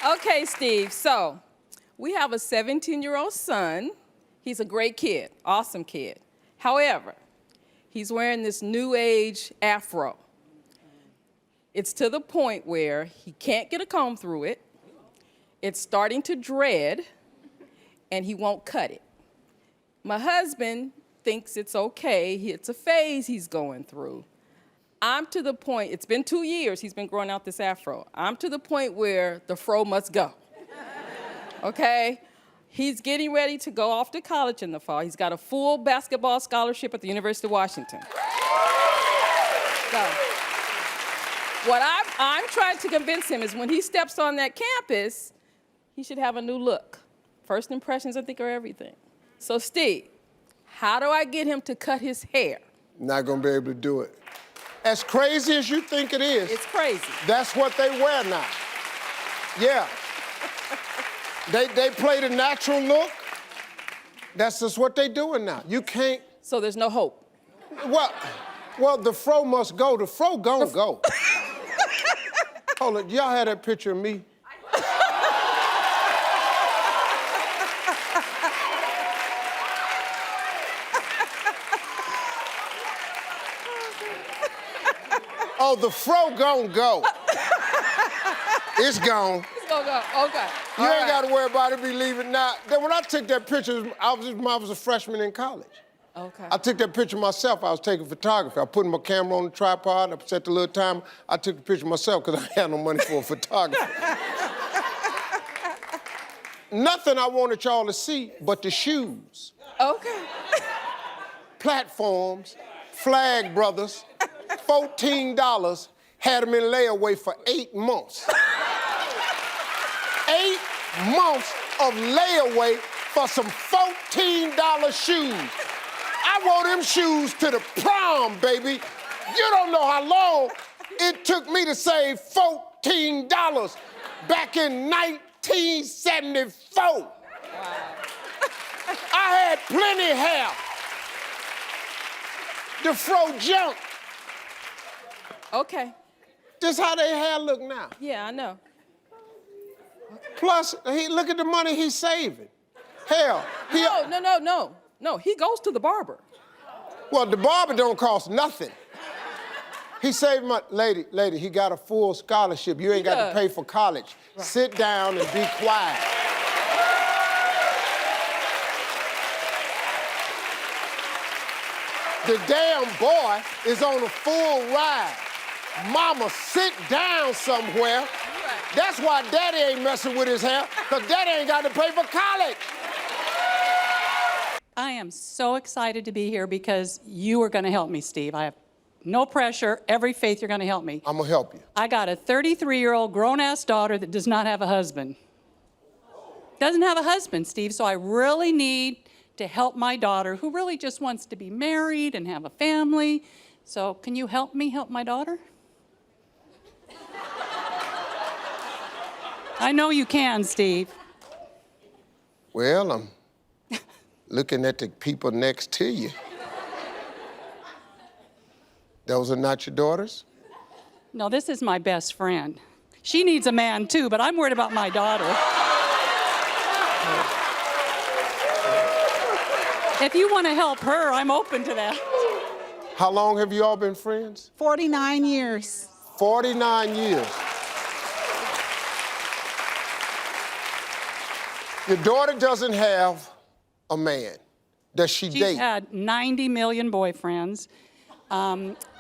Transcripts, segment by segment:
Okay, Steve, so we have a 17-year-old son. He's a great kid, awesome kid. However, he's wearing this new age afro. It's to the point where he can't get a comb through it. It's starting to dread, and he won't cut it. My husband thinks it's okay. It's a phase he's going through. I'm to the point, it's been 2 years he's been growing out this afro. I'm to the point where the fro must go, okay? He's getting ready to go off to college in the fall. He's got a full basketball scholarship at the University of Washington. So, what I'm trying to convince him is when he steps on that campus, he should have a new look. First impressions, I think, are everything. So, Steve, how do I get him to cut his hair? Not gonna be able to do it. As crazy as you think it is, it's crazy. That's what they wear now. Yeah. They play the natural look. That's just what they doing now. You can't. So there's no hope. Well, the fro must go. The fro gon' go. Hold on, y'all had that picture of me? Oh, the fro gon' go. It's gone. It's gonna go, okay. You ain't gotta worry about it, be leaving now. Then when I took that picture, I was a freshman in college. Okay. I took that picture myself. I was taking photography. I put my camera on the tripod, I set the little timer. I took the picture myself because I had no money for a photographer. Nothing I wanted y'all to see but the shoes. Okay. Platforms, Flag Brothers, $14, had them in layaway for 8 months. 8 months of layaway for some $14 shoes. I wore them shoes to the prom, baby. You don't know how long it took me to save $14 back in 1974. Wow. I had plenty hair. The fro jumped. Okay. This how their hair look now. Yeah, I know. Plus, look at the money he's saving. Hell, No, he goes to the barber. Well, the barber don't cost nothing. He saved money. Lady, he got a full scholarship. You ain't got to pay for college. Right. Sit down and be quiet. The damn boy is on a full ride. Mama, sit down somewhere. Right. That's why daddy ain't messing with his hair, because daddy ain't got to pay for college. I am so excited to be here because you are going to help me, Steve. I have no pressure, every faith you're going to help me. I'm going to help you. I got a 33-year-old grown-ass daughter that does not have a husband. Doesn't have a husband, Steve, so I really need to help my daughter, who really just wants to be married and have a family. So can you help me help my daughter? I know you can, Steve. Well, I'm looking at the people next to you. Those are not your daughters? No, this is my best friend. She needs a man too, but I'm worried about my daughter. If you want to help her, I'm open to that. How long have you all been friends? 49 years. 49 years. Your daughter doesn't have a man. Does she date? She's had 90 million boyfriends.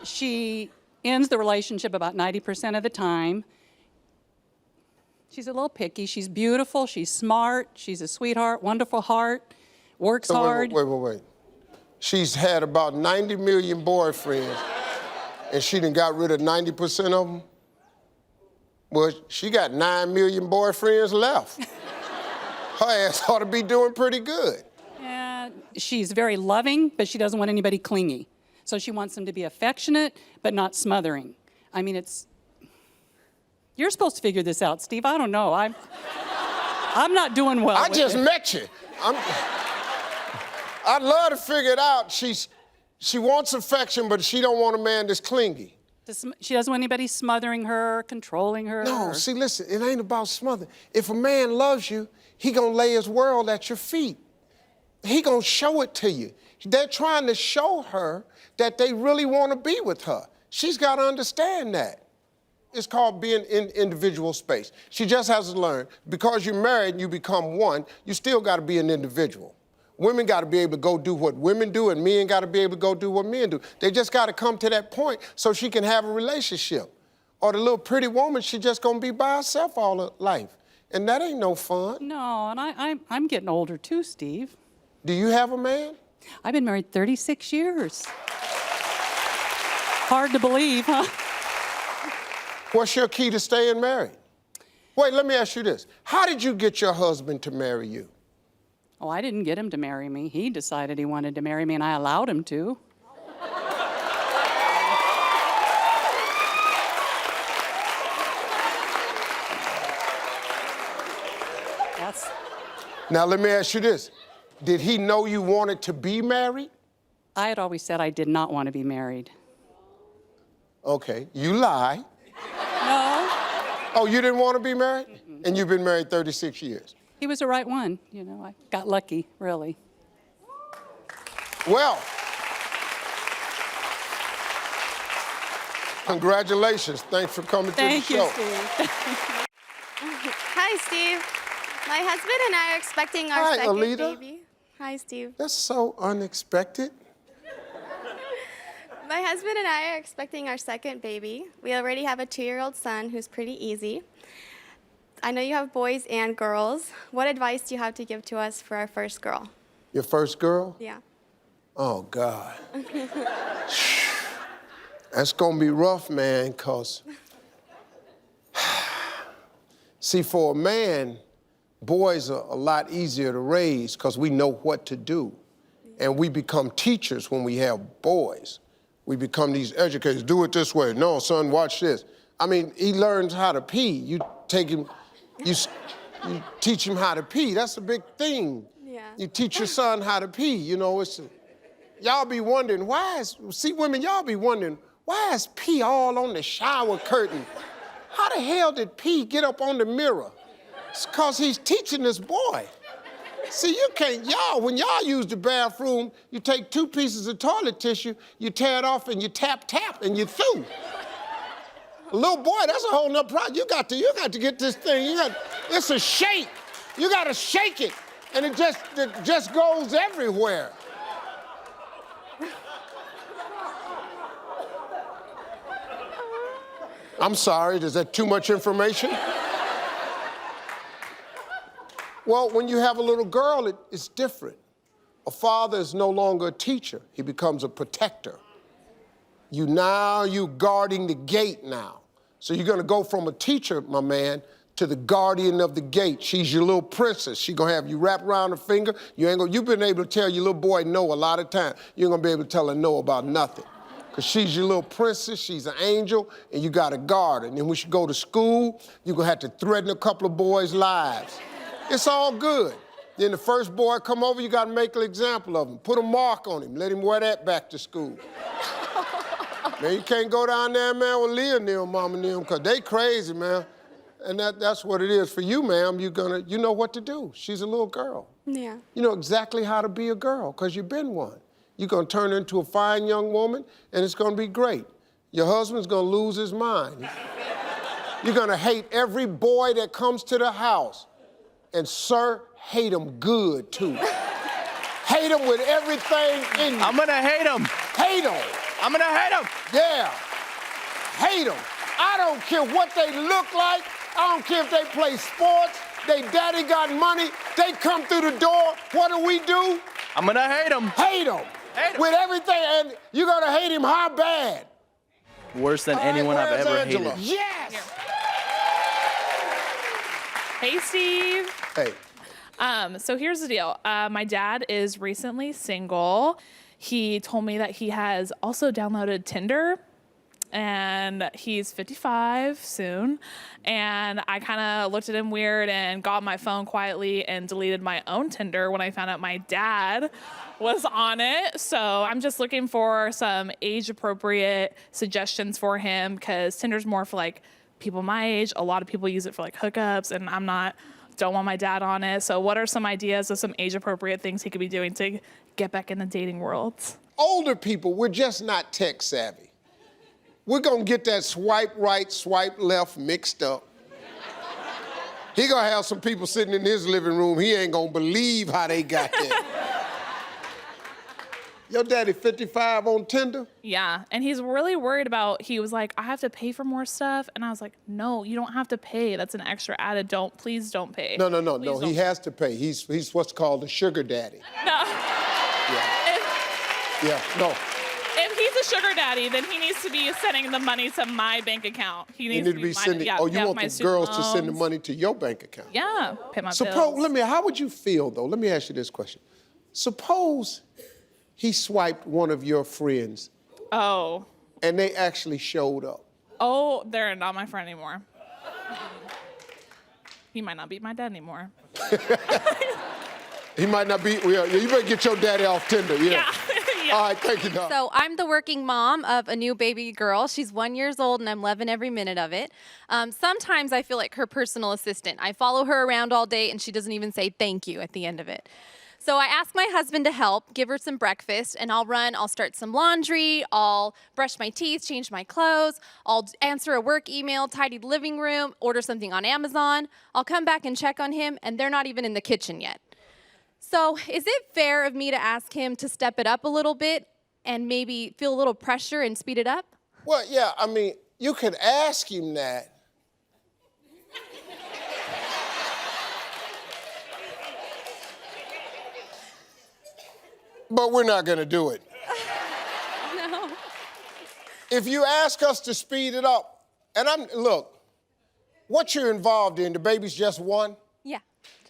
She ends the relationship about 90% of the time. She's a little picky. She's beautiful. She's smart. She's a sweetheart, wonderful heart, works hard. Wait. She's had about 90 million boyfriends, and she done got rid of 90% of them? Well, she got 9 million boyfriends left. Her ass ought to be doing pretty good. Yeah, she's very loving, but she doesn't want anybody clingy. So she wants them to be affectionate, but not smothering. I mean, you're supposed to figure this out, Steve. I don't know. I'm not doing well. I just met you. I'd love to figure it out. She wants affection, but she don't want a man that's clingy. She doesn't want anybody smothering her, controlling her. No, see, listen, it ain't about smothering. If a man loves you, he gonna lay his world at your feet. He gonna show it to you. They're trying to show her that they really want to be with her. She's got to understand that. It's called being in individual space. She just has to learn, because you're married and you become one, you still got to be an individual. Women got to be able to go do what women do, and men got to be able to go do what men do. They just got to come to that point so she can have a relationship. Or the little pretty woman, she just gonna be by herself all her life. And that ain't no fun. No, and I'm getting older too, Steve. Do you have a man? I've been married 36 years. Hard to believe, huh? What's your key to staying married? Wait, let me ask you this. How did you get your husband to marry you? Oh, I didn't get him to marry me. He decided he wanted to marry me, and I allowed him to. Yes. Now, let me ask you this. Did he know you wanted to be married? I had always said I did not want to be married. Okay, you lie. No. Oh, you didn't want to be married? Mm-mm. And you've been married 36 years. He was the right one. You know, I got lucky, really. Well, congratulations. Thanks for coming to the show. Thank you, Steve. Hi, Steve. My husband and I are expecting our Hi, second Alita. baby. Hi, Steve. That's so unexpected. My husband and I are expecting our second baby. We already have a 2-year-old son who's pretty easy. I know you have boys and girls. What advice do you have to give to us for our first girl? Your first girl? Yeah. Oh, God. That's gonna be rough, man, because, see, for a man, boys are a lot easier to raise because we know what to do. And we become teachers when we have boys. We become these educators. Do it this way. No, son, watch this. I mean, he learns how to pee. You take him, you teach him how to pee. That's a big thing. Yeah. You teach your son how to pee. You know, y'all be wondering, women, y'all be wondering, why is pee all on the shower curtain? How the hell did pee get up on the mirror? It's because he's teaching this boy. See, you can't, when y'all use the bathroom, you take 2 pieces of toilet tissue, you tear it off and you tap, and you through. A little boy, that's a whole nother problem. You got to get this thing, it's a shake. You got to shake it, and it just goes everywhere. I'm sorry, is that too much information? Well, when you have a little girl, it's different. A father is no longer a teacher. He becomes a protector. You're guarding the gate now. So you're gonna go from a teacher, my man, to the guardian of the gate. She's your little princess. She's gonna have you wrapped around her finger. You've been able to tell your little boy no a lot of times. You ain't gonna be able to tell her no about nothing. Because she's your little princess, she's an angel, and you gotta guard her. And then when she go to school, you're gonna have to threaten a couple of boys' lives. It's all good. Then the first boy come over, you gotta make an example of him. Put a mark on him, let him wear that back to school. Man, you can't go down there, man, with Leah and them, Mama and them, because they crazy, man. And that's what it is for you, ma'am. You know what to do. She's a little girl. Yeah. You know exactly how to be a girl, because you've been one. You're gonna turn into a fine young woman, and it's gonna be great. Your husband's gonna lose his mind. You're gonna hate every boy that comes to the house. And sir, hate him good, too. Hate him with everything in you. I'm gonna hate him. Hate him. I'm gonna hate him. Yeah. Hate him. I don't care what they look like. I don't care if they play sports. They daddy got money. They come through the door. What do? I'm gonna hate him. Hate him. Hate him. With everything. And you're gonna hate him how bad? Worse than All right, anyone I've where's ever Angela? hated. Yes. Hey, Steve. Hey. So here's the deal. My dad is recently single. He told me that he has also downloaded Tinder, and and he's 55 soon. And I kind of looked at him weird and got my phone quietly and deleted my own Tinder when I found out my dad was on it. So I'm just looking for some age-appropriate suggestions for him, because Tinder's more for like people my age. A lot of people use it for like hookups, and don't want my dad on it. So what are some ideas of some age-appropriate things he could be doing to get back in the dating world? Older people, we're just not tech savvy. We're gonna get that swipe right, swipe left mixed up. He gonna have some people sitting in his living room, he ain't gonna believe how they got there. Your daddy 55 on Tinder? Yeah, and he's really worried about, he was like, I have to pay for more stuff. And I was like, no, you don't have to pay. That's an extra added, please don't pay. No, Please he don't. has to pay. He's what's called a sugar daddy. No. Yeah, no. If he's a sugar daddy, then he needs to be sending the money to my bank account. He You needs need to to be mine- sending, yeah, oh, you yeah, want my the student girls to send the loans. money to your bank account? Yeah, pay my Suppose, bills. how would you feel though? Let me ask you this question. Suppose he swiped one of your friends Oh. and they actually showed up. Oh, they're not my friend anymore. He might not be my dad anymore. He might not be, well, you better get your daddy off Tinder, yeah. Yeah. All right, thank you, Doc. So I'm the working mom of a new baby girl. She's 1 year old, and I'm loving every minute of it. Sometimes I feel like her personal assistant. I follow her around all day, and she doesn't even say thank you at the end of it. So I ask my husband to help, give her some breakfast, and I'll start some laundry, I'll brush my teeth, change my clothes, I'll answer a work email, tidy the living room, order something on Amazon. I'll come back and check on him, and they're not even in the kitchen yet. So is it fair of me to ask him to step it up a little bit and maybe feel a little pressure and speed it up? Well, yeah, I mean, you could ask him that. But we're not gonna do it. No. If you ask us to speed it up, and look, what you're involved in, the baby's just one, Yeah.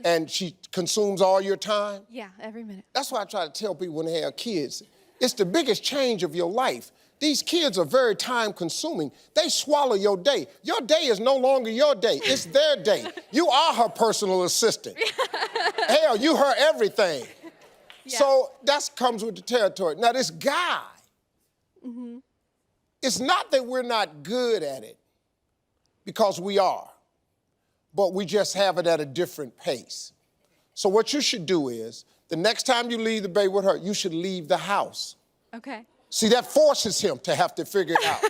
and she consumes all your time. Yeah, every minute. That's why I try to tell people when they have kids, it's the biggest change of your life. These kids are very time consuming. They swallow your day. Your day is no longer your day, it's their day. You are her personal assistant. Hell, you her everything. Yeah. So that comes with the territory. Now this guy, it's not that we're not good at it, because we are, but we just have it at a different pace. So what you should do is, the next time you leave the baby with her, you should leave the house. Okay. See, that forces him to have to figure it out.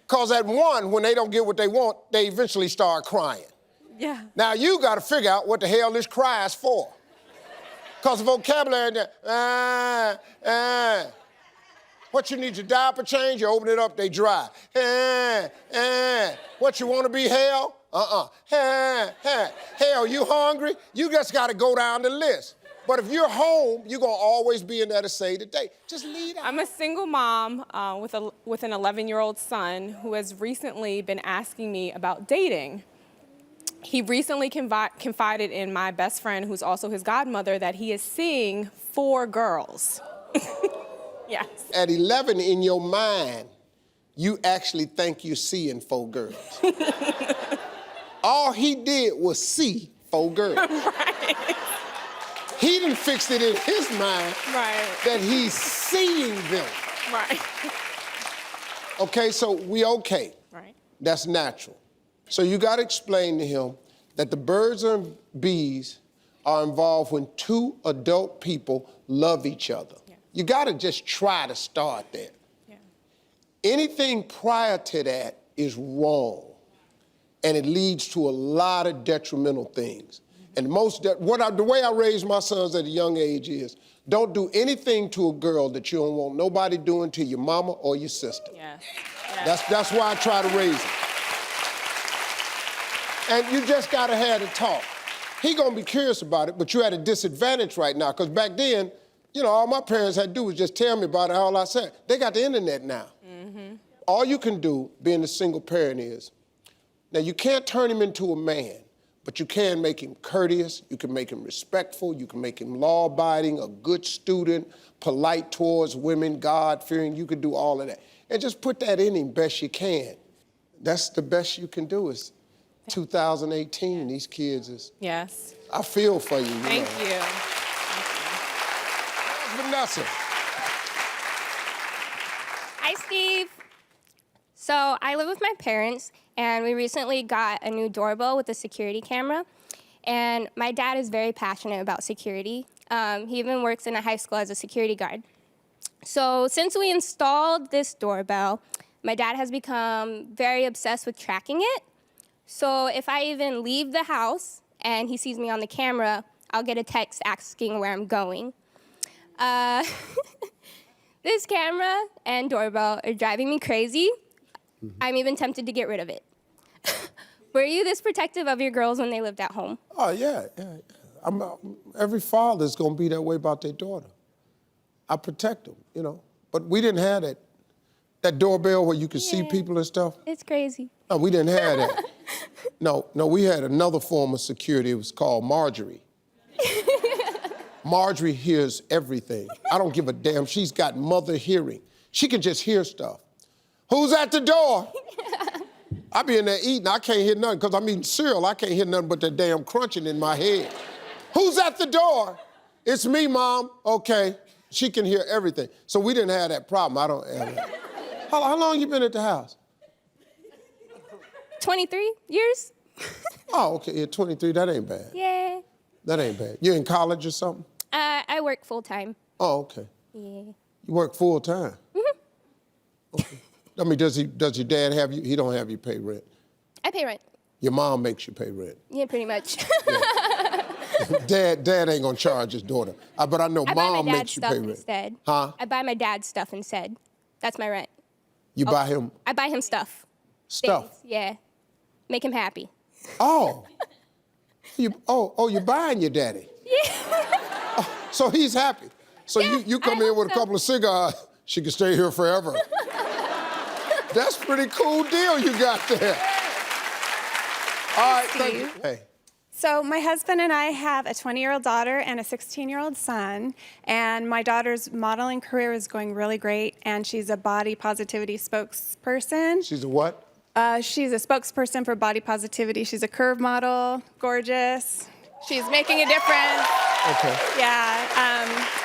Because at one, when they don't get what they want, they eventually start crying. Yeah. Now you got to figure out what the hell this cry is for. Because the vocabulary, what you need your diaper change, you open it up, they dry. What you want to be, hell? Hell, you hungry? You just got to go down the list. But if you're home, you're going to always be in there to say today. Just leave that. I'm a single mom with an 11-year-old son who has recently been asking me about dating. He recently confided in my best friend, who's also his godmother, that he is seeing 4 girls. Yes. At 11 in your mind, you actually think you're seeing 4 girls. All he did was see 4 girls. Right. He done fixed it in his mind that he's seeing them. Right. Okay, so we okay. Right. That's natural. So you got to explain to him that the birds and bees are involved when 2 adult people love each other. Yeah. You got to just try to start there. Yeah. Anything prior to that is wrong, and it leads to a lot of detrimental things. And the way I raised my sons at a young age is, don't do anything to a girl that you don't want nobody doing to your mama or your sister. Yes. Yes. That's why I try to raise them. And you just gotta have the talk. He gonna be curious about it, but you're at a disadvantage right now, because back then, you know, all my parents had to do was just tell me about it, all I said. They got the internet now. All you can do, being a single parent, is, now you can't turn him into a man, but you can make him courteous, you can make him respectful, you can make him law-abiding, a good student, polite towards women, God-fearing, you can do all of that. and just put that in him best you can. That's the best you can do. Is 2018, these kids is, Yes. I feel for you. Thank you. Vanessa. Hi, Steve. So I live with my parents, and we recently got a new doorbell with a security camera. And my dad is very passionate about security. He even works in a high school as a security guard. So since we installed this doorbell, my dad has become very obsessed with tracking it. So if I even leave the house and he sees me on the camera, I'll get a text asking where I'm going. This camera and doorbell are driving me crazy. I'm even tempted to get rid of it. Were you this protective of your girls when they lived at home? Oh, yeah. Every father's gonna be that way about their daughter. I protect them, you know. But we didn't have that doorbell where you could see people and stuff. It's crazy. No, we didn't have that. No, we had another form of security. It was called Marjorie. Marjorie hears everything. I don't give a damn. She's got mother hearing. She can just hear stuff. Who's at the door? I be in there eating. I can't hear nothing because I'm eating cereal. I can't hear nothing but the damn crunching in my head. Who's at the door? It's me, Mom. Okay. She can hear everything. So we didn't have that problem. I don't have that. How long you been at the house? 23 years? Oh, okay. Yeah, 23. That ain't bad. Yeah. That ain't bad. You in college or something? I work full time. Oh, okay. Yeah. You work full time? Okay. I mean, does your dad have you? He don't have you pay rent. I pay rent. Your mom makes you pay rent. Yeah, pretty much. Dad ain't gonna charge his daughter. But I know I buy mom my dad's makes you stuff pay rent. instead. Huh? I buy my dad's stuff instead. That's my rent. You buy him I buy him stuff. stuff. Things, yeah. Make him happy. Oh. You're buying your daddy. Yeah. Oh, so he's happy. So Yeah, you come I in with hope a so. couple of cigars, she can stay here forever. That's a pretty cool deal you got there. All right, thank you. Steve. Hey. So my husband and I have a 20-year-old daughter and a 16-year-old son, and my daughter's modeling career is going really great, and she's a body positivity spokesperson. She's a what? She's a spokesperson for body positivity. She's a curve model, gorgeous. She's making a difference. Okay. Yeah.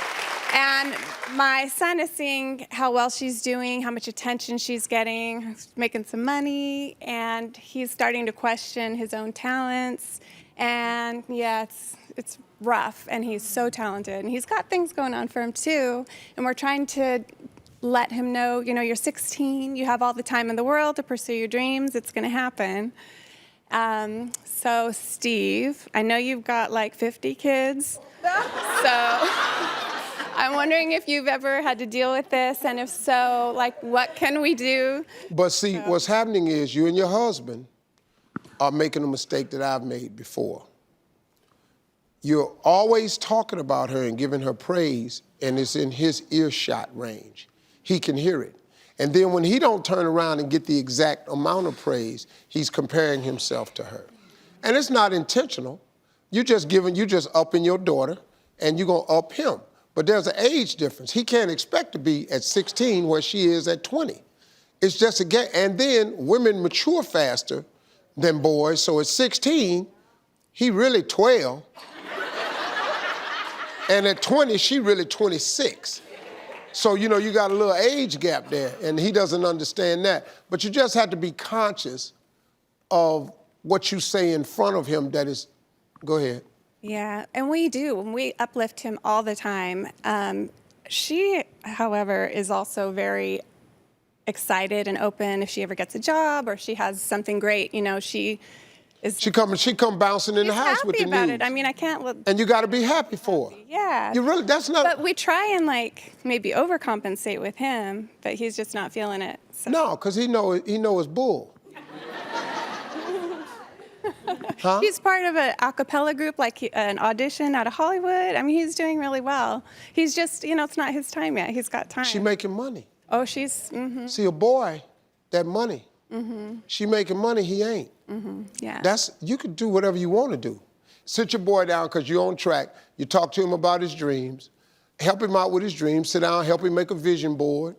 And my son is seeing how well she's doing, how much attention she's getting, making some money, and he's starting to question his own talents. And yeah, it's rough, and he's so talented, and he's got things going on for him too. And we're trying to let him know, you're 16, you have all the time in the world to pursue your dreams. It's going to happen. So Steve, I know you've got like 50 kids. So I'm wondering if you've ever had to deal with this, and if so, like, what can we do? But see, what's happening is you and your husband are making a mistake that I've made before. You're always talking about her and giving her praise, and it's in his earshot range. He can hear it. And then when he don't turn around and get the exact amount of praise, he's comparing himself to her. And it's not intentional. You just upping your daughter, and you're gonna up him. But there's an age difference. He can't expect to be at 16 where she is at 20. It's just a game. And then women mature faster than boys, so at 16, he really 12. And at 20, she really 26. So, you got a little age gap there, and he doesn't understand that. But you just have to be conscious of what you say in front of him that is, go ahead. Yeah, and we do. We uplift him all the time. She, however, is also very excited and open if she ever gets a job or she has something great. She is. She come bouncing in the house with the happy about news. it. I mean, I can't let. And you got to be happy for her. Yeah. You really, that's not. But we try and maybe overcompensate with him, but he's just not feeling it. So. No, because he know it's bull. Huh? He's part of an a cappella group, an audition out of Hollywood. I mean, he's doing really well. He's just, it's not his time yet. He's got time. She making money. Oh, she's, See, a boy, that money. She making money, he ain't. Yeah. You can do whatever you want to do. Sit your boy down because you're on track. You talk to him about his dreams. Help him out with his dreams. Sit down, help him make a vision board.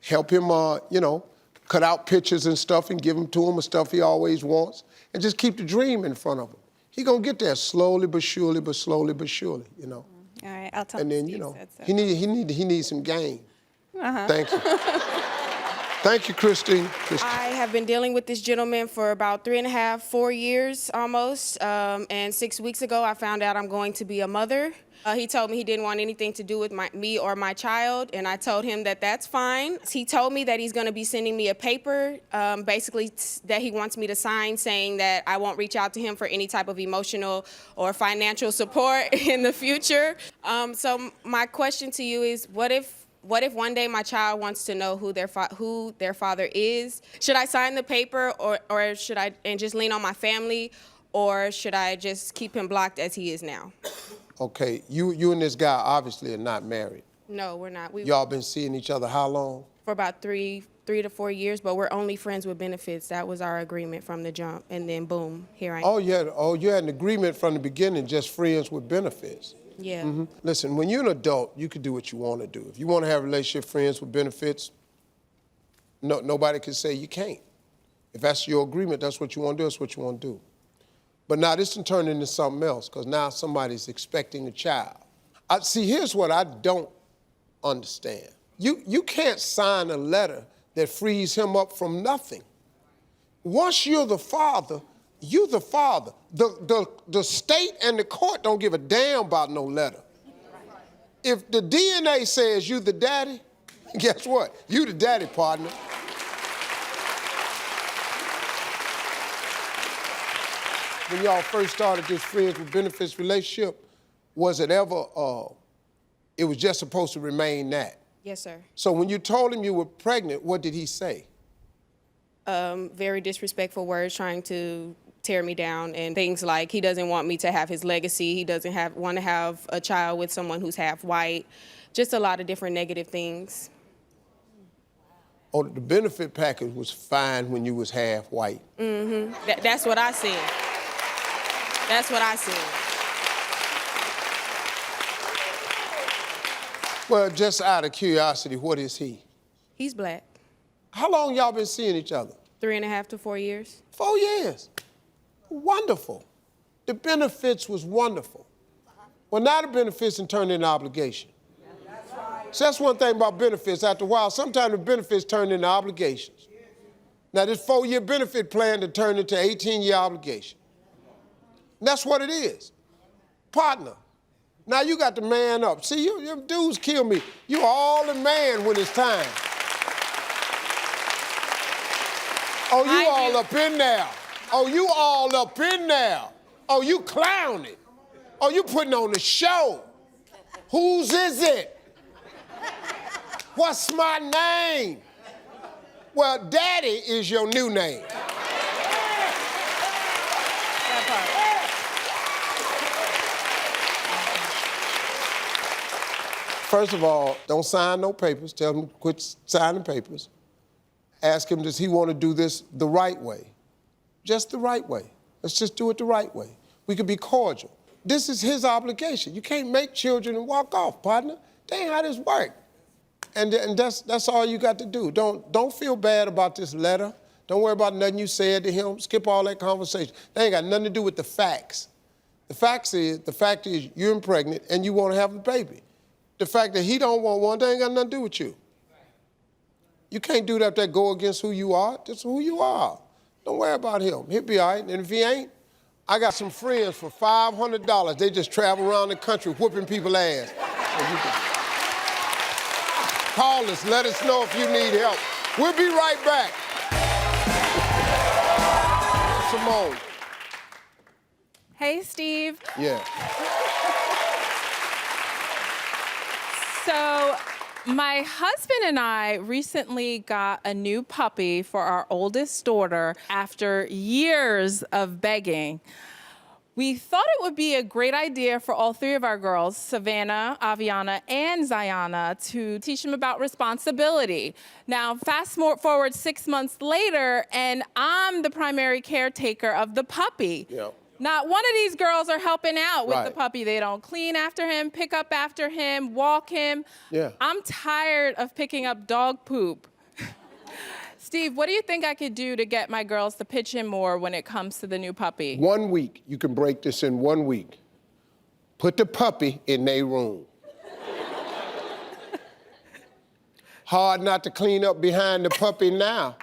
help him, you know, cut out pictures and stuff and give them to him, the stuff he always wants, and just keep the dream in front of him. He gonna get there slowly but surely, you know. All right, I'll tell And him then, Steve you know, said so. he needs some game. Thank you. Thank you, Christine. I have been dealing with this gentleman for about 3.5, 4 years almost. And 6 weeks ago, I found out I'm going to be a mother. He told me he didn't want anything to do with me or my child, and I told him that that's fine. He told me that he's going to be sending me a paper, basically that he wants me to sign, saying that I won't reach out to him for any type of emotional or financial support in the future. So my question to you is, what if one day my child wants to know who their father is? Should I sign the paper, or should I just lean on my family, or should I just keep him blocked as he is now? Okay, you and this guy obviously are not married. No, we're not. Y'all been seeing each other how long? For about three to 4 years, but we're only friends with benefits. That was our agreement from the jump, and then boom, here I am. You had an agreement from the beginning, just friends with benefits. Yeah. Listen, when you're an adult, you can do what you want to do. If you want to have a relationship, friends with benefits, nobody can say you can't. If that's your agreement, that's what you want to do, that's what you want to do. But now this can turn into something else, because now somebody's expecting a child. See, here's what I don't understand. You can't sign a letter that frees him up from nothing. Once you're the father, you're the father. The state and the court don't give a damn about no letter. If the DNA says you the daddy, guess what? You the daddy, partner. When y'all first started this friends with benefits relationship, was it ever, it was just supposed to remain that? Yes, sir. So when you told him you were pregnant, what did he say? Very disrespectful words, trying to tear me down, and things like he doesn't want me to have his legacy. He doesn't want to have a child with someone who's half white. Just a lot of different negative things. Oh, the benefit package was fine when you was half white. That's what I said. That's what I said. Well, just out of curiosity, what is he? He's black. How long y'all been seeing each other? 3.5 to 4 years. 4 years. Wonderful. The benefits was wonderful. Well, now the benefits and turned into obligation. So that's one thing about benefits. After a while, sometimes the benefits turn into obligations. Now, this 4-year benefit plan to turn into 18-year obligation. And that's what it is. Partner. Now you got to man up. See, you dudes kill me. You all the man when it's time. Oh, you all up in there. Oh, you all up in there. Oh, you clowning. Oh, you putting on the show. Whose is it? What's my name? Well, Daddy is your new name. First of all, don't sign no papers. Tell him to quit signing papers. Ask him, does he want to do this the right way? Just the right way. Let's just do it the right way. We could be cordial. This is his obligation. You can't make children and walk off, partner. That ain't how this works. And that's all you got to do. Don't feel bad about this letter. Don't worry about nothing you said to him. Skip all that conversation. That ain't got nothing to do with the facts. The fact is you're pregnant and you want to have a baby. The fact that he don't want one, that ain't got nothing to do with you. You can't do that go against who you are. That's who you are. Don't worry about him. He'll be all right. And if he ain't, I got some friends for $500. They just travel around the country whooping people's ass. Call us. Let us know if you need help. We'll be right back. Simone. Hey, Steve. Yeah. So my husband and I recently got a new puppy for our oldest daughter after years of begging. We thought it would be a great idea for all three of our girls, Savannah, Aviana, and Zayana, to teach them about responsibility. Now, fast forward 6 months later, and I'm the primary caretaker of the puppy. Yep. Not one of these girls are helping out with the Right. puppy. They don't clean after him, pick up after him, walk him. Yeah. I'm tired of picking up dog poop Steve, what do you think I could do to get my girls to pitch in more when it comes to the new puppy? 1 week, you can break this in 1 week. Put the puppy in their room. Hard not to clean up behind the puppy now.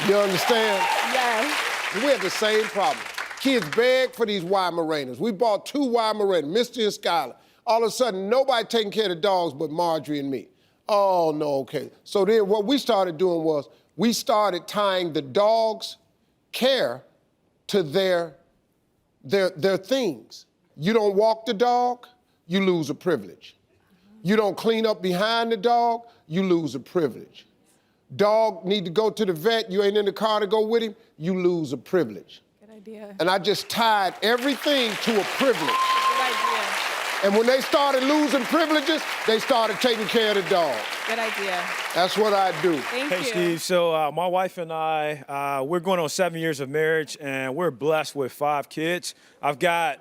You understand? Yes. We have the same problem. Kids beg for these Weimaraners. We bought 2 Weimaraners, Misty and Skylar. All of a sudden, nobody taking care of the dogs but Marjorie and me. Oh, no, okay. So then what we started doing was we started tying the dog's care to their things. You don't walk the dog, you lose a privilege. You don't clean up behind the dog, you lose a privilege. Dog need to go to the vet, you ain't in the car to go with him, you lose a privilege. Good idea. And I just tied everything to a privilege. Good idea. And when they started losing privileges, they started taking care of the dog. Good idea. That's what I do. Thank Hey, you. Steve. So my wife and I, we're going on 7 years of marriage, and we're blessed with 5 kids. I've got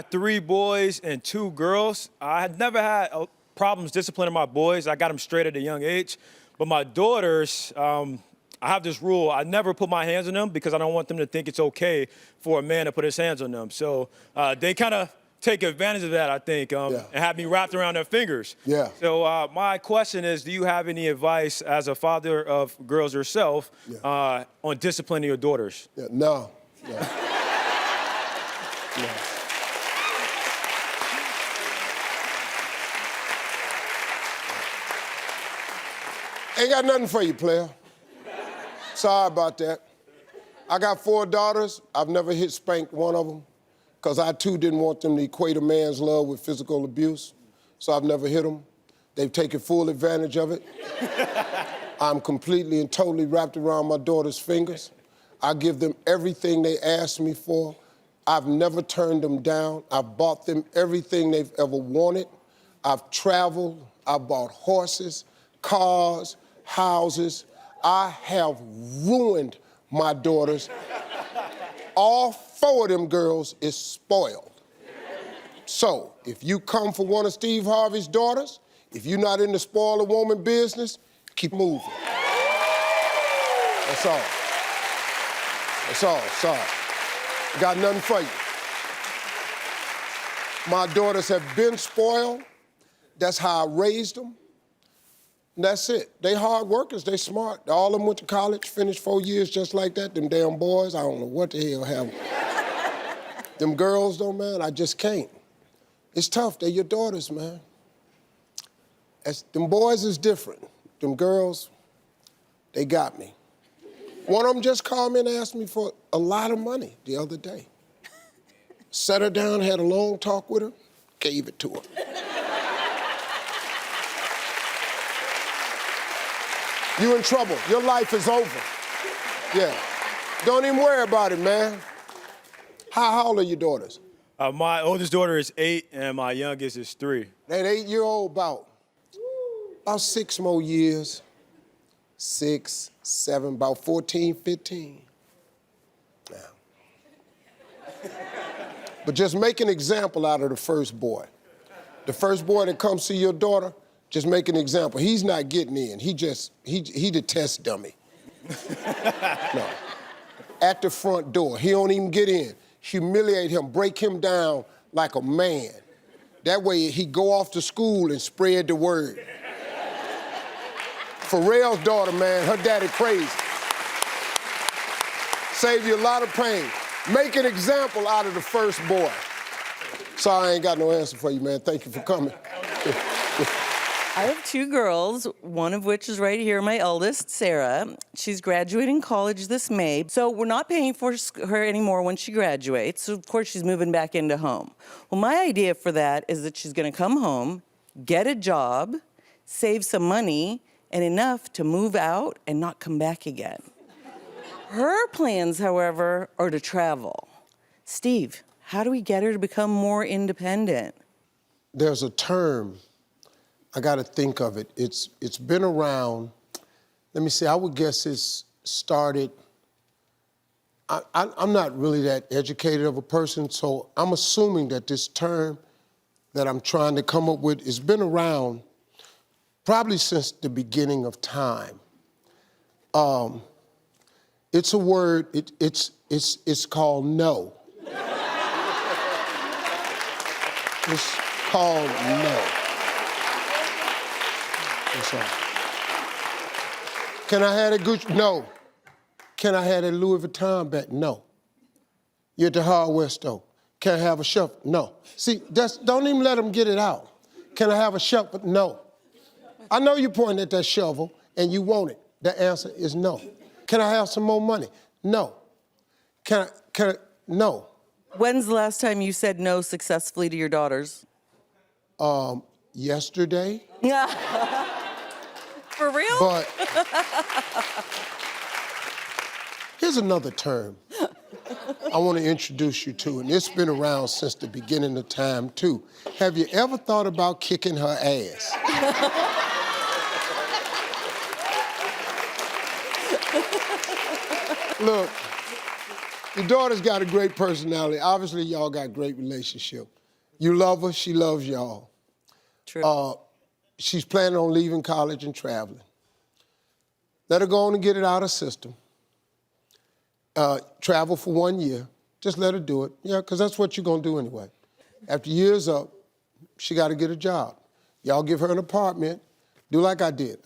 3 boys and 2 girls. I had never had problems disciplining my boys. I got them straight at a young age. But my daughters, I have this rule. I never put my hands on them because I don't want them to think it's okay for a man to put his hands on them. So they kind of take advantage of that, I think, and have me wrapped around their fingers. Yeah. So my question is, do you have any advice as a father of girls yourself on disciplining your daughters? Yeah, no. No. No. Ain't got nothing for you, player. Sorry about that. I got 4 daughters. I've never spanked one of them because I, too, didn't want them to equate a man's love with physical abuse, so I've never hit them. They've taken full advantage of it. I'm completely and totally wrapped around my daughter's fingers. I give them everything they ask me for. I've never turned them down. I've bought them everything they've ever wanted. I've traveled. I've bought horses, cars, houses. I have ruined my daughters. All 4 of them girls is spoiled. So, if you come for one of Steve Harvey's daughters, if you're not in the spoil a woman business, keep moving. That's all. That's all, sorry. Got nothing for you. My daughters have been spoiled. That's how I raised them. And that's it. They hard workers, they smart. All of them went to college, finished 4 years just like that. Them damn boys, I don't know what the hell happened. Them girls though, man, I just can't. It's tough, they're your daughters, man. Them boys is different. Them girls, they got me. One of them just called me and asked me for a lot of money the other day. Sat her down, had a long talk with her, gave it to her. You in trouble. Your life is over. Yeah. Don't even worry about it, man. How old are your daughters? My oldest daughter is 8, and my youngest is 3. That 8-year-old about 6 more years. 6, 7, about 14, 15. Yeah. But just make an example out of the first boy. The first boy that comes to your daughter, just make an example. He's not getting in. He the test dummy. No. At the front door. He don't even get in. Humiliate him, break him down like a man. That way he go off to school and spread the word. Pharrell's daughter, man, her daddy crazy. Save you a lot of pain. Make an example out of the first boy. Sorry, I ain't got no answer for you, man. Thank you for coming. I have 2 girls, one of which is right here, my eldest, Sarah. She's graduating college this May, so we're not paying for her anymore when she graduates, so of course she's moving back into home. Well, my idea for that is that she's gonna come home, get a job, save some money, and enough to move out and not come back again. Her plans, however, are to travel. Steve, how do we get her to become more independent? There's a term, I gotta think of it. It's been around, let me see, I would guess it's started, I'm not really that educated of a person, so I'm assuming that this term that I'm trying to come up with has been around probably since the beginning of time. It's a word, it's called no. It's called no. That's all. Can I have that Gucci? No. Can I have that Louis Vuitton bag? No. You're at the hardware store. Can I have a shovel? No. See, don't even let them get it out. Can I have a shovel? No. I know you're pointing at that shovel and you want it. The answer is no. Can I have some more money? No. Can I, no. When's the last time you said no successfully to your daughters? Yesterday. Yeah. For real? But here's another term I want to introduce you to, and it's been around since the beginning of time, too. Have you ever thought about kicking her ass? Look, your daughter's got a great personality. Obviously, y'all got a great relationship. You love her, she loves y'all. True. She's planning on leaving college and traveling. Let her go on and get it out of her system. Travel for 1 year. Just let her do it. Yeah, because that's what you're going to do anyway. After year's up, she got to get a job. Y'all give her an apartment. Do like I did.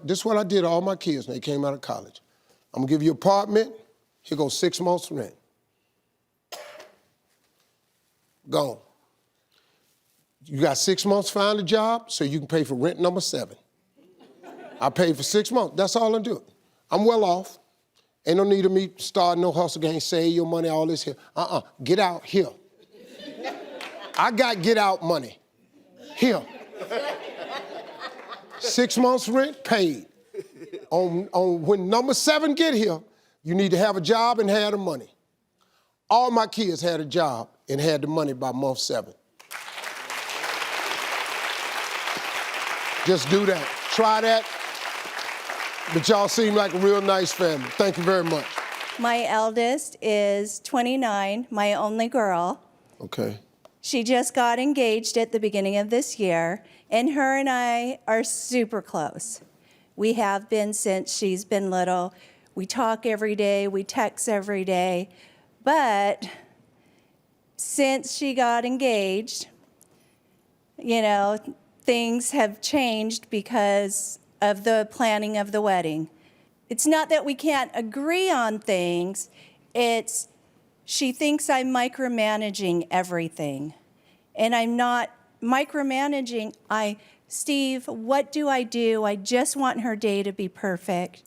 This is what I did to all my kids when they came out of college. I'm going to give you an apartment. Here goes 6 months rent. Gone. You got 6 months to find a job so you can pay for rent number 7. I paid for 6 months. That's all I'm doing. I'm well off. Ain't no need of me starting no hustle game, save your money, all this here. Get out here. I got get out money. Here. 6 months rent paid. On when number 7 get here, you need to have a job and have the money. All my kids had a job and had the money by month 7. Just do that. Try that. But y'all seem like a real nice family. Thank you very much. My eldest is 29, my only girl. Okay. She just got engaged at the beginning of this year, and her and I are super close. We have been since she's been little. We talk every day, we text every day, but since she got engaged, you know, things have changed because of the planning of the wedding. It's not that we can't agree on things, it's she thinks I'm micromanaging everything. And I'm not micromanaging. Steve, what do? I just want her day to be perfect.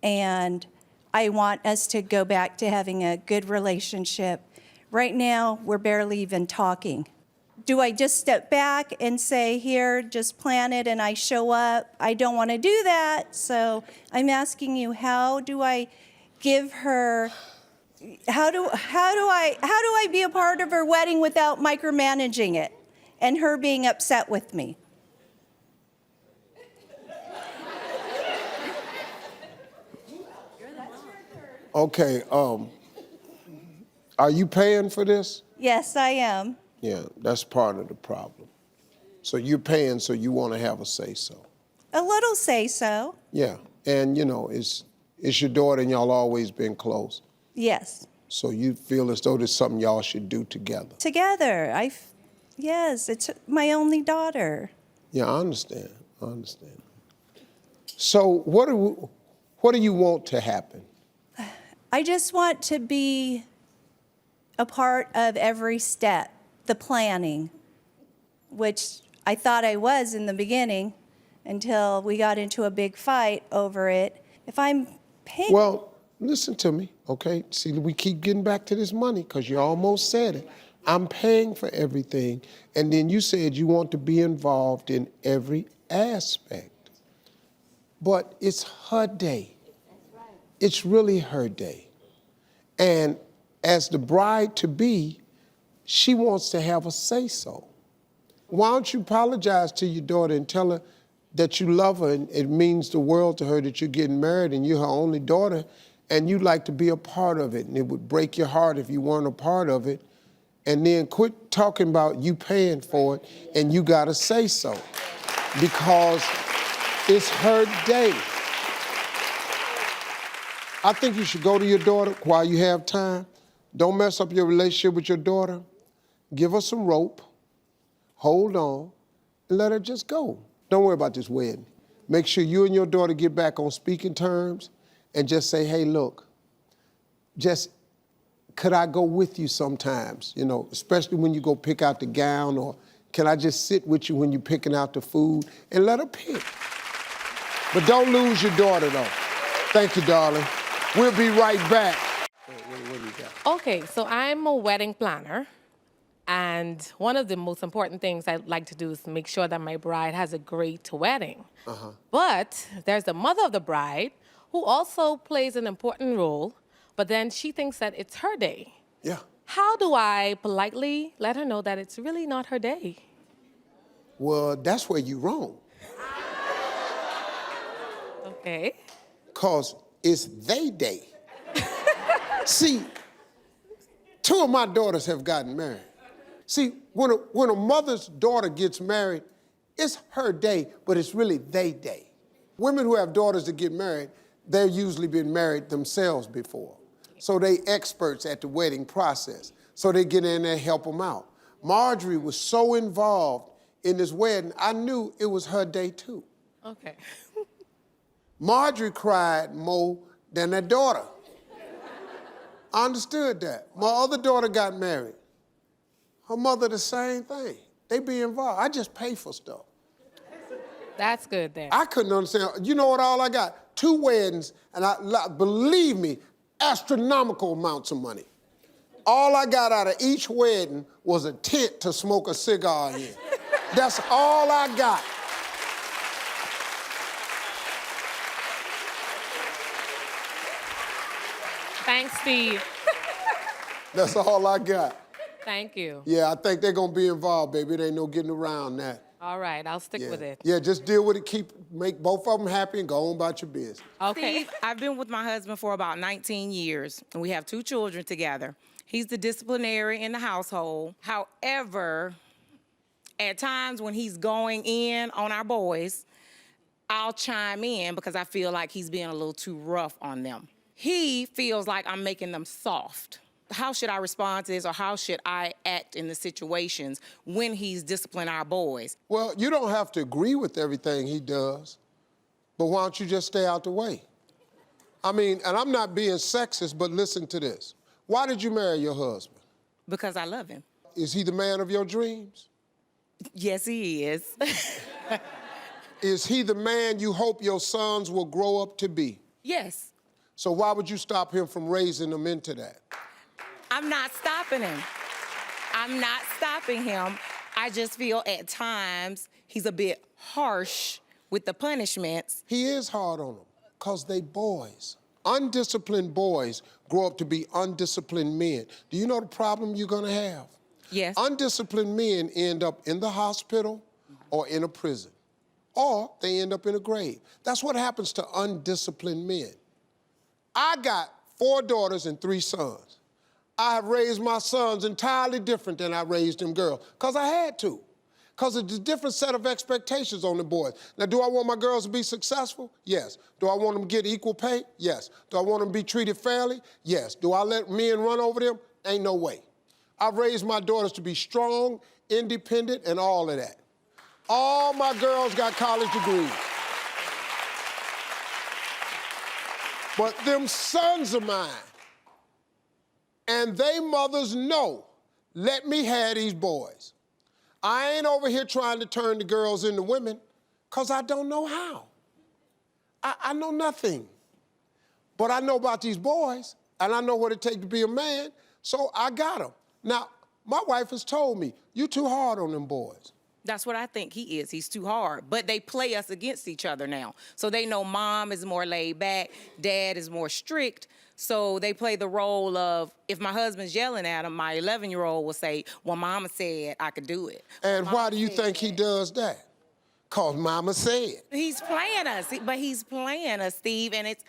And I want us to go back to having a good relationship. Right now, we're barely even talking. Do I just step back and say, here, just plan it and I show up? I don't want to do that. So I'm asking you, how do I give her, how do I be a part of her wedding without micromanaging it and her being upset with me? Okay, are you paying for this? Yes, I am. Yeah, that's part of the problem. So you're paying, so you want to have a say-so. A little say-so. Yeah, and you know, it's your daughter and y'all always been close. Yes. So you feel as though there's something y'all should do together. Together, yes, it's my only daughter. Yeah, I understand. So what do you want to happen? I just want to be a part of every step, the planning, which I thought I was in the beginning until we got into a big fight over it. If I'm paying... Well, listen to me, okay? See, we keep getting back to this money because you almost said it. I'm paying for everything, and then you said you want to be involved in every aspect. But it's her day. It's really her day. And as the bride-to-be, she wants to have a say-so. Why don't you apologize to your daughter and tell her that you love her and it means the world to her that you're getting married and you're her only daughter and you'd like to be a part of it and it would break your heart if you weren't a part of it. And then quit talking about you paying for it and you gotta say so because it's her day. I think you should go to your daughter while you have time. Don't mess up your relationship with your daughter. Give her some rope, hold on, and let her just go. Don't worry about this wedding. Make sure you and your daughter get back on speaking terms and just say, hey, look, just could I go with you sometimes, you know, especially when you go pick out the gown, or can I just sit with you when you're picking out the food, and let her pick. But don't lose your daughter, though. Thank you, darling. We'll be right back. What do you got? Okay, so I'm a wedding planner, and one of the most important things I'd like to do is make sure that my bride has a great wedding. But there's the mother of the bride who also plays an important role, but then she thinks that it's her day. Yeah. How do I politely let her know that it's really not her day? Well, that's where you're wrong. Okay. Because it's they day. See, 2 of my daughters have gotten married. See, when a mother's daughter gets married, it's her day, but it's really they day. Women who have daughters that get married, they've usually been married themselves before. So they experts at the wedding process. So they get in there and help them out. Marjorie was so involved in this wedding, I knew it was her day too. Okay. Marjorie cried more than her daughter. I understood that. My other daughter got married. Her mother, the same thing. They be involved. I just pay for stuff. That's good then. I couldn't understand. You know what all I got? 2 weddings, and believe me, astronomical amounts of money. All I got out of each wedding was a tent to smoke a cigar in. That's all I got. Thanks, Steve. That's all I got. Thank you. Yeah, I think they're gonna be involved, baby. There ain't no getting around that. All right, I'll stick with it. Yeah, just deal with it, make both of them happy and go on about your business. Okay. Steve, I've been with my husband for about 19 years, and we have 2 children together. He's the disciplinary in the household. However, at times when he's going in on our boys, I'll chime in because I feel like he's being a little too rough on them. He feels like I'm making them soft. How should I respond to this, or how should I act in the situations when he's disciplining our boys? Well, you don't have to agree with everything he does, but why don't you just stay out the way? I mean, and I'm not being sexist, but listen to this. Why did you marry your husband? Because I love him. Is he the man of your dreams? Yes, he is. Is he the man you hope your sons will grow up to be? Yes. So why would you stop him from raising them into that? I'm not stopping him. I'm not stopping him. I just feel at times he's a bit harsh with the punishments. He is hard on them because they boys. Undisciplined boys grow up to be undisciplined men. Do you know the problem you're gonna have? Yes. Undisciplined men end up in the hospital or in a prison, or they end up in a grave. That's what happens to undisciplined men. I got 4 daughters and 3 sons. I have raised my sons entirely different than I raised them girls, because I had to. Because it's a different set of expectations on the boys. Now, do I want my girls to be successful? Yes. Do I want them to get equal pay? Yes. Do I want them to be treated fairly? Yes. Do I let men run over them? Ain't no way. I've raised my daughters to be strong, independent, and all of that. All my girls got college degrees. But them sons of mine, and they mothers know, let me have these boys. I ain't over here trying to turn the girls into women, because I don't know how. I know nothing. But I know about these boys, and I know what it takes to be a man, so I got them. Now, my wife has told me, you too hard on them boys. That's what I think he is. He's too hard. But they play us against each other now. So they know mom is more laid back, dad is more strict. So they play the role of, if my husband's yelling at him, my 11-year-old will say, well, mama said I could do it. And why do you think he does that? Because mama said. He's playing us, but he's playing us, Steve, and it's...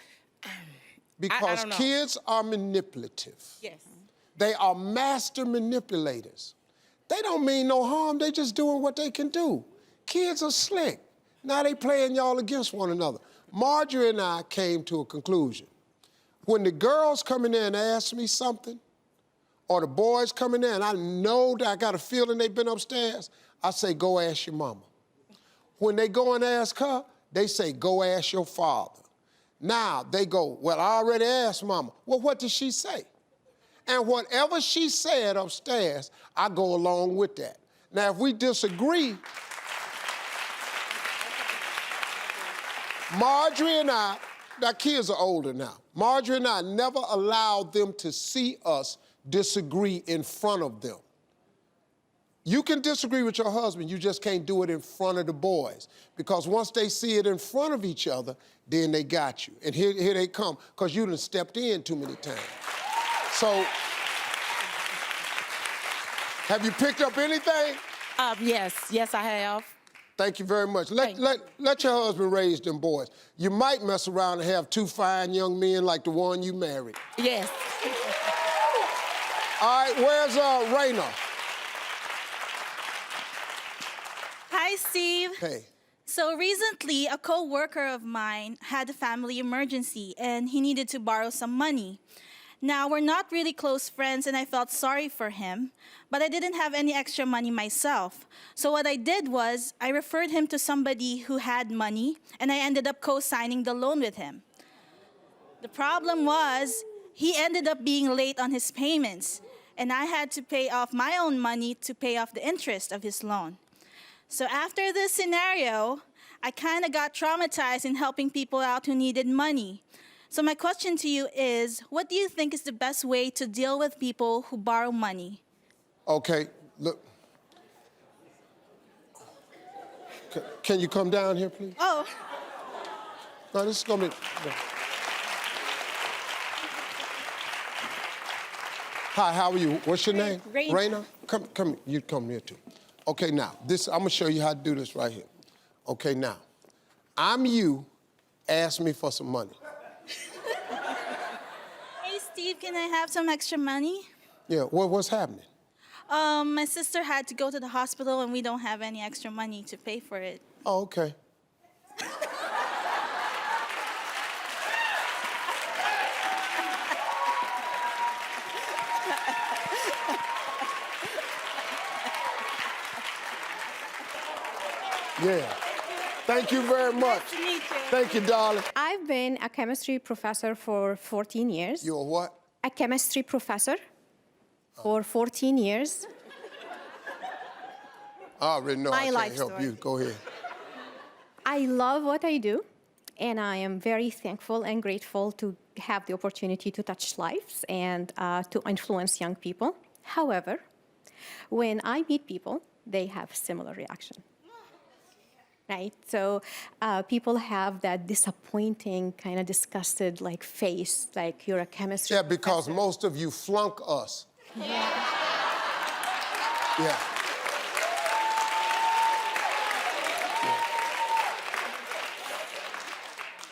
Because I don't know. Kids are manipulative. Yes. They are master manipulators. They don't mean no harm, they just doing what they can do. Kids are slick. Now they playing y'all against one another. Marjorie and I came to a conclusion. When the girls come in there and ask me something, or the boys come in there and I know that I got a feeling they've been upstairs, I say, go ask your mama. When they go and ask her, they say, go ask your father. Now they go, well, I already asked mama. Well, what did she say? And whatever she said upstairs, I go along with that. Now, if we disagree, Marjorie and I, our kids are older now. Marjorie and I never allowed them to see us disagree in front of them. You can disagree with your husband, you just can't do it in front of the boys. Because once they see it in front of each other, then they got you. And here they come, because you done stepped in too many times. So, have you picked up anything? Yes, I have. Thank you very much. Let your husband raise them boys. You might mess around and have two fine young men like the one you married. Yes. All right, where's Raina? Hi, Steve. Hey. So recently, a co-worker of mine had a family emergency and he needed to borrow some money. Now, we're not really close friends and I felt sorry for him, but I didn't have any extra money myself. So what I did was I referred him to somebody who had money and I ended up co-signing the loan with him. The problem was he ended up being late on his payments and I had to pay off my own money to pay off the interest of his loan. So after this scenario, I kind of got traumatized in helping people out who needed money. So my question to you is, what do you think is the best way to deal with people who borrow money? Okay, look. Can you come down here, please? Oh. No, this is gonna be... Hi, how are you? What's your name? Raina. Raina? Come, you come here too. Okay, now, I'm gonna show you how to do this right here. Okay, now, I'm you, ask me for some money. Hey, Steve, can I have some extra money? Yeah, what's happening? My sister had to go to the hospital and we don't have any extra money to pay for it. Oh, okay. Yeah. Thank you very much. Nice to meet you. Thank you, darling. I've been a chemistry professor for 14 years. You're what? A chemistry professor for 14 years. I already know My I life can't help story. you. Go ahead. I love what I do, and I am very thankful and grateful to have the opportunity to touch lives and to influence young people. However, when I meet people, they have similar reaction. Right? So people have that disappointing, kind of disgusted like face, like you're a chemistry Yeah, because professor. most of you flunk us. Yeah. Yeah.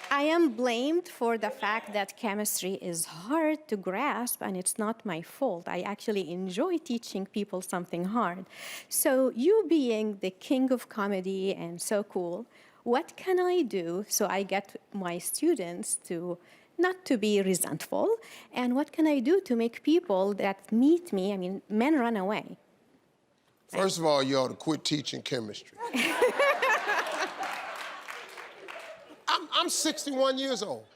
I am blamed for the fact that chemistry is hard to grasp, and it's not my fault. I actually enjoy teaching people something hard. So you being the king of comedy and so cool, what can I do so I get my students to not to be resentful? And what can I do to make people that meet me, I mean, men run away? First of all, you ought to quit teaching chemistry. I'm 61 years old.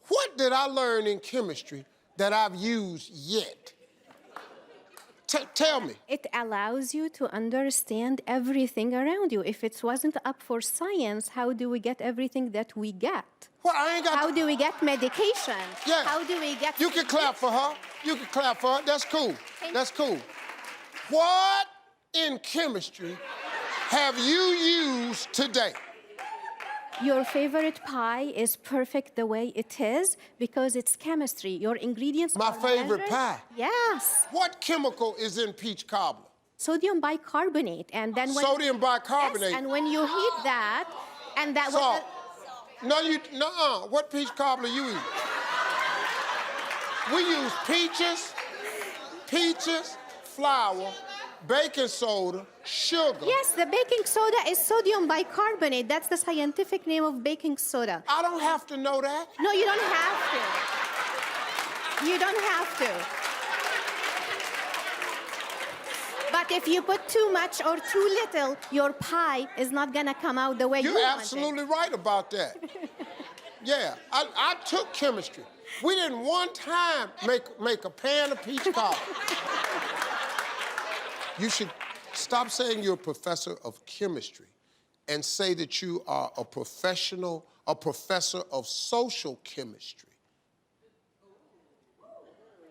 What did I learn in chemistry that I've used yet? Tell me. It allows you to understand everything around you. If it wasn't up for science, how do we get everything that we get? Well, I ain't got How do we get medication? Yeah. How do we get... You can clap for her. You can clap for her. That's cool. That's cool. What in chemistry have you used today? Your favorite pie is perfect the way it is because it's chemistry. Your ingredients My are favorite measured. pie? Yes. What chemical is in peach cobbler? Sodium bicarbonate. And then when... Sodium bicarbonate? Yes, and when you heat that, and that... Salt. No, what peach cobbler you eat? We use peaches, flour, baking soda, sugar. Yes, the baking soda is sodium bicarbonate. That's the scientific name of baking soda. I don't have to know that. No, you don't have to. You don't have to. But if you put too much or too little, your pie is not gonna come out the way you want it. You're absolutely right about that. Yeah, I took chemistry. We didn't one time make a pan of peach cobbler. You should stop saying you're a professor of chemistry and say that you are a professor of social chemistry.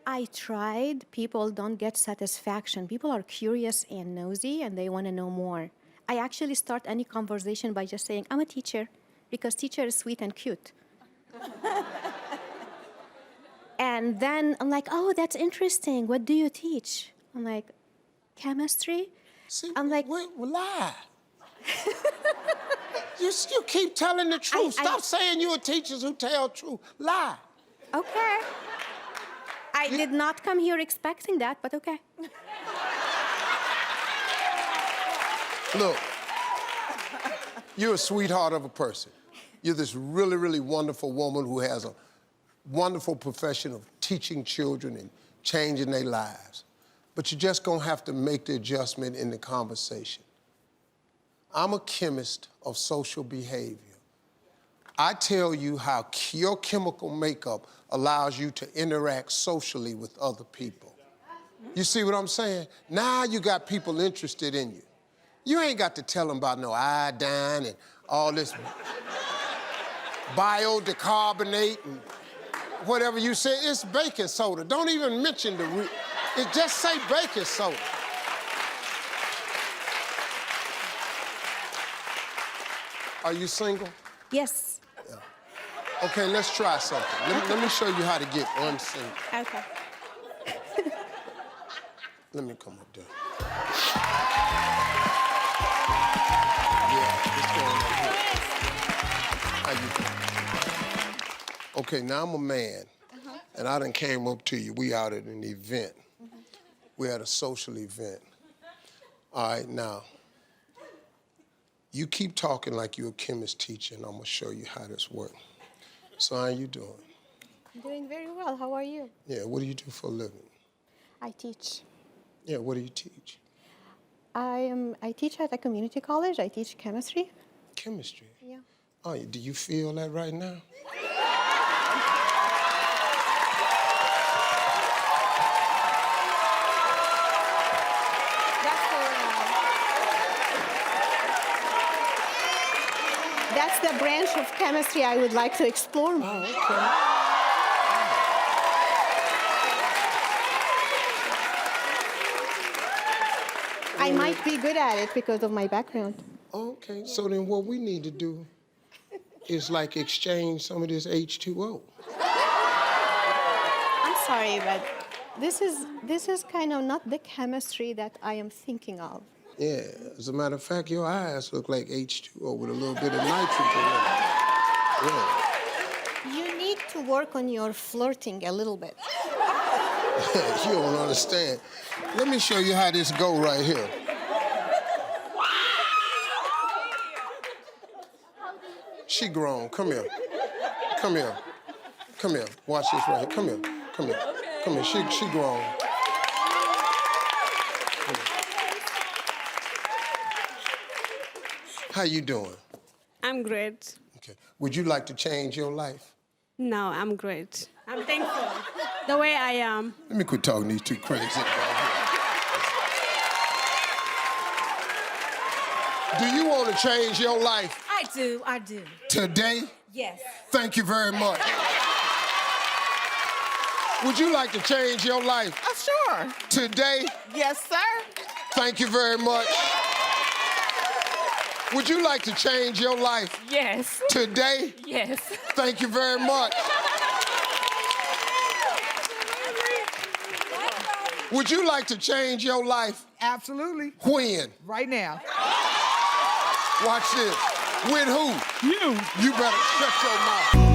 I tried. People don't get satisfaction. People are curious and nosy, and they want to know more. I actually start any conversation by just saying, I'm a teacher, because teacher is sweet and cute. And then I'm like, oh, that's interesting. What do you teach? I'm like, chemistry. See, I'm like, wait, lie. you keep telling the truth. Stop saying you're teachers who tell truth. Lie. Okay. I did not come here expecting that, but okay. Look, you're a sweetheart of a person. You're this really, really wonderful woman who has a wonderful profession of teaching children and changing their lives. But you're just gonna have to make the adjustment in the conversation. I'm a chemist of social behavior. I tell you how your chemical makeup allows you to interact socially with other people. You see what I'm saying? Now you got people interested in you. You ain't got to tell them about no iodine and all this biodecarbonate and whatever you say. It's baking soda. Don't even mention it. Just say baking soda. Are you single? Yes. Yeah. Okay, let's try something. Let me show you how to get unsingle. Okay. Let me come up there. Yeah, it's going up here. How you doing? Okay, now I'm a man, and I done came up to you. We out at an event. We had a social event. All right, now, you keep talking like you're a chemist teacher, and I'm gonna show you how this works. So how you doing? I'm doing very well. How are you? Yeah, what do you do for a living? I teach. Yeah, what do you teach? I teach at a community college. I teach chemistry. Chemistry? Yeah. Oh, do you feel that right now? That's the branch of chemistry I would like to explore more. I might be good at it because of my background. Okay, so then what we need to do is like exchange some of this H2O. I'm sorry, but this is kind of not the chemistry that I am thinking of. Yeah, as a matter of fact, your eyes look like H2O with a little bit of nitrogen in it. Yeah. You need to work on your flirting a little bit. You don't understand. Let me show you how this go right here. She grown. Come here. Come here. Come here. Watch this right here. Come here. Come here. Come here. She grown. How you doing? I'm great. Okay. Would you like to change your life? No, I'm great. I'm thankful. The way I am. Let me quit talking to these two crazy right here. Do you want to change your life? I do. Today? Yes. Thank you very much. Would you like to change your life? Sure. Today? Yes, sir. Thank you very much. Would you like to change your life? Yes. Today? Yes. Thank you very much. Would you like to change your life? Absolutely. When? Right now. Watch this. With who? You. You better shut your mouth.